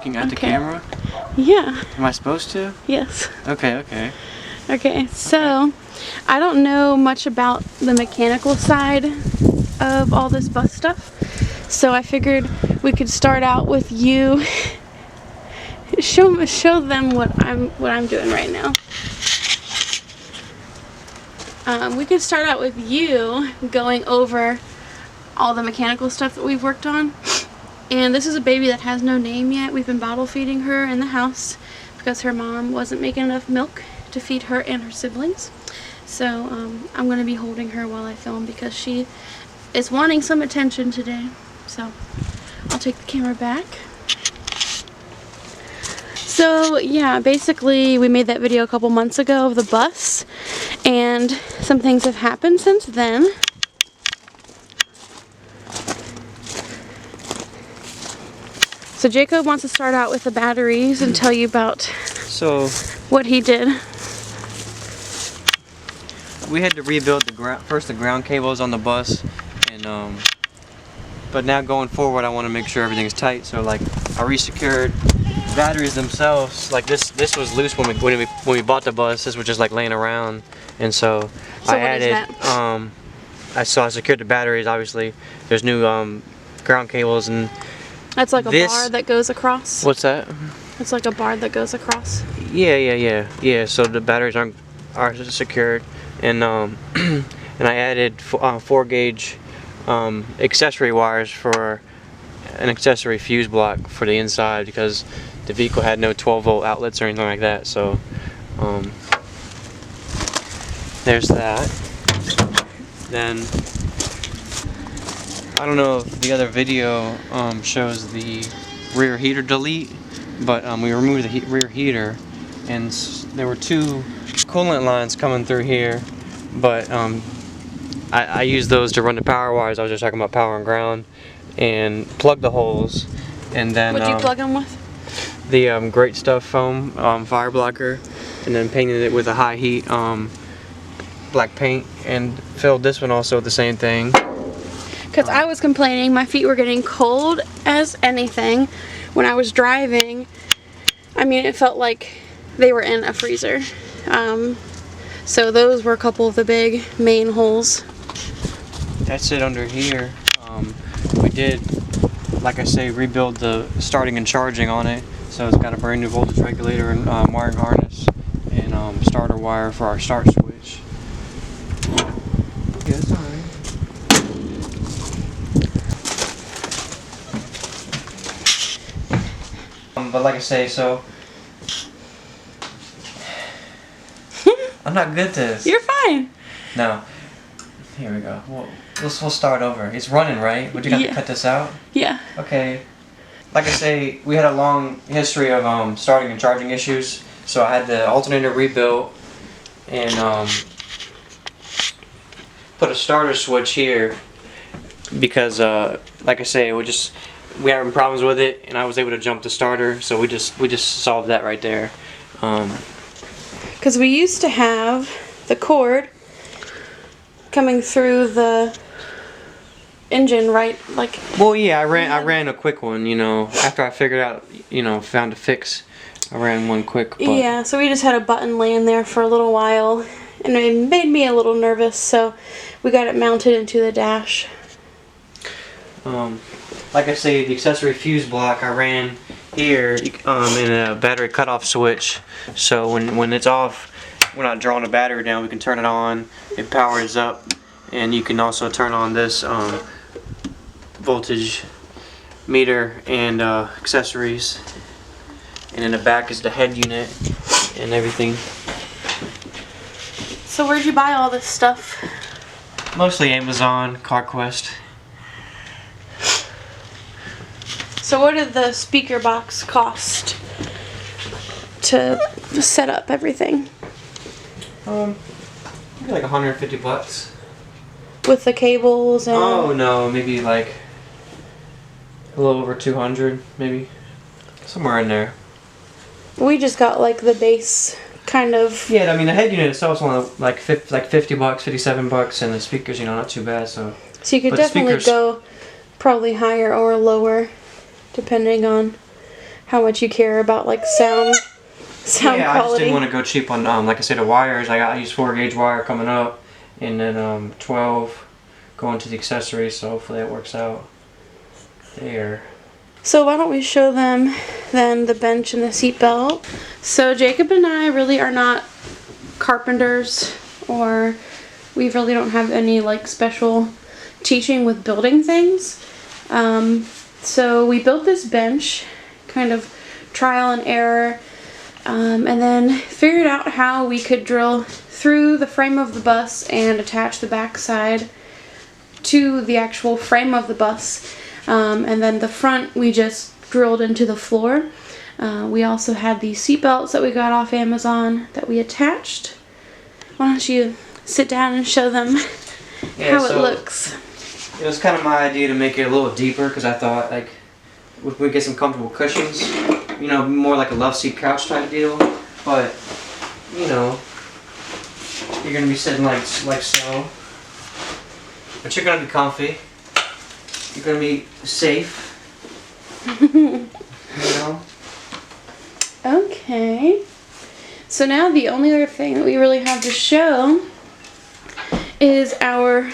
looking at the camera? Yeah. Am I supposed to? Yes. Okay. Okay, so I don't know much about the mechanical side of all this bus stuff, so I figured we could start out with you. Show them what I'm doing right now. We could start out with you going over all the mechanical stuff that we've worked on. And this is a baby that has no name yet. We've been bottle feeding her in the house because her mom wasn't making enough milk to feed her and her siblings. So I'm going to be holding her while I film because she is wanting some attention today. So I'll take the camera back. So yeah, basically we made that video a couple months ago of the bus, and some things have happened since then. So Jacob wants to start out with the batteries and tell you about what he did. We had to rebuild the ground cables on the bus, and but now going forward, I want to make sure everything's tight. So like, I resecured batteries themselves. Like this was loose when we bought the bus. This was just like laying around, and so I added. I secured the batteries. Obviously, there's new ground cables and. That's like a bar that goes across. What's that? It's like a bar that goes across. Yeah. So the batteries are secured, and and I added 4-gauge accessory wires for an accessory fuse block for the inside because the vehicle had no 12-volt outlets or anything like that. So there's that. Then. I don't know if the other video shows the rear heater delete, but we removed the rear heater, and there were 2 coolant lines coming through here, but I used those to run the power wires. I was just talking about power and ground, and plugged the holes, and then what'd you plug them with? The Great Stuff foam fire blocker, and then painted it with a high heat black paint, and filled this one also with the same thing. Because I was complaining my feet were getting cold as anything when I was driving. I mean, it felt like they were in a freezer. So those were a couple of the big main holes. That's it under here. We did, like I say, rebuild the starting and charging on it. So it's got a brand new voltage regulator and wiring harness and starter wire for our start switch. Yeah, that's alright. But like I say, so I'm not good at this. You're fine. No. Here we go. We'll start over. It's running, right? Would you have to cut this out? Yeah. Okay. Like I say, we had a long history of starting and charging issues, so I had the alternator rebuilt and put a starter switch here because, like I say, we having problems with it, and I was able to jump the starter, so we just solved that right there. Because we used to have the cord coming through the engine, right? Like. Well, yeah, I ran a quick one, you know, after I figured out, you know, found a fix. I ran one quick. But yeah, so we just had a button laying there for a little while, and it made me a little nervous, so we got it mounted into the dash. Like I say, the accessory fuse block I ran here in a battery cutoff switch, so when it's off, we're not drawing the battery down, we can turn it on, it powers up, and you can also turn on this voltage meter and accessories, and in the back is the head unit and everything. So where'd you buy all this stuff? Mostly Amazon, CarQuest. So what did the speaker box cost to set up everything? Maybe like $150. With the cables and... Oh no, maybe like a little over 200, maybe. Somewhere in there. We just got like the base kind of... Yeah, I mean the head unit itself is only like $50, $57, and the speakers, you know, not too bad, so... So you could definitely go probably higher or lower, depending on how much you care about like sound yeah, I just quality. didn't want to go cheap on like I said, the wires. I use 4-gauge wire coming up, and then 12 going to the accessories. So hopefully that works out. There. So why don't we show them then the bench and the seat belt. So Jacob and I really are not carpenters, or we really don't have any like special teaching with building things. So we built this bench, kind of trial and error, and then figured out how we could drill through the frame of the bus and attach the backside to the actual frame of the bus. And then the front we just drilled into the floor. We also had these seat belts that we got off Amazon that we attached. Why don't you sit down and show them how it looks. It was kind of my idea to make it a little deeper because I thought like we get some comfortable cushions, you know, more like a love seat couch type deal. But you know, you're gonna be sitting like so, but you're gonna be comfy. You're gonna be safe. You know. Okay. So now the only other thing that we really have to show is our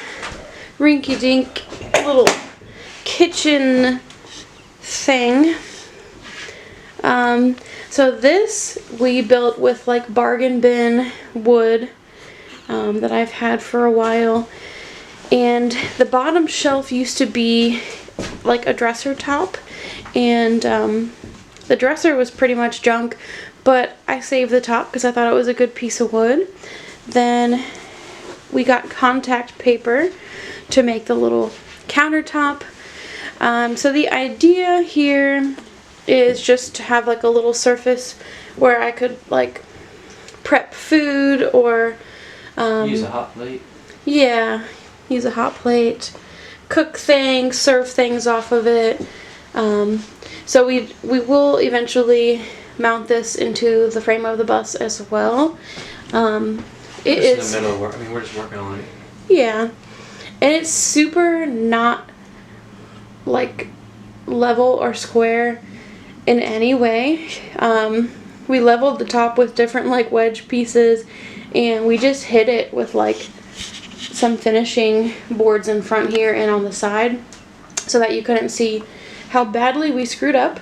rinky-dink little kitchen thing. So this we built with like bargain bin wood that I've had for a while, and the bottom shelf used to be like a dresser top, and the dresser was pretty much junk, but I saved the top because I thought it was a good piece of wood. Then we got contact paper to make the little countertop. So the idea here is just to have like a little surface where I could like prep food or use a hot plate. Yeah, use a hot plate, cook things, serve things off of it. So we will eventually mount this into the frame of the bus as well. It is in the middle. I mean, we're just working on it. Yeah, and it's super not like level or square in any way. We leveled the top with different like wedge pieces, and we just hit it with like some finishing boards in front here and on the side so that you couldn't see how badly we screwed up.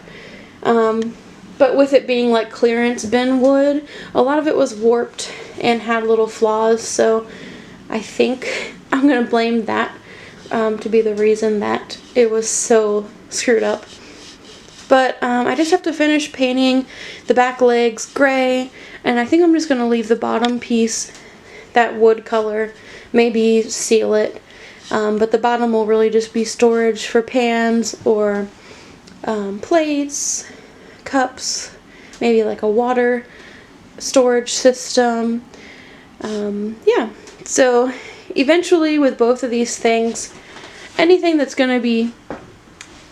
But with it being like clearance bin wood, a lot of it was warped and had little flaws, so I think I'm gonna blame that to be the reason that it was so screwed up. But I just have to finish painting the back legs gray, and I think I'm just gonna leave the bottom piece that wood color, maybe seal it, but the bottom will really just be storage for pans or plates, cups, maybe like a water storage system. Yeah, so eventually with both of these things, anything that's going to be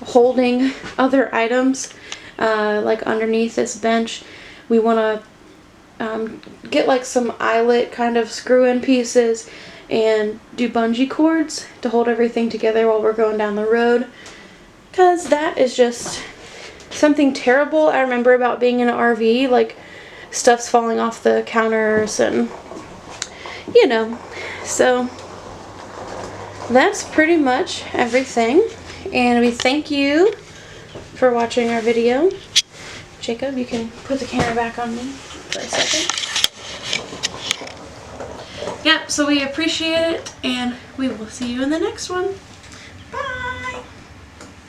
holding other items, like underneath this bench, we want to get like some eyelet kind of screw-in pieces and do bungee cords to hold everything together while we're going down the road, because that is just something terrible I remember about being in an RV, like stuff's falling off the counters and you know. So that's pretty much everything, and we thank you for watching our video. Jacob, you can put the camera back on me for a second. Yep, so we appreciate it, and we will see you in the next one.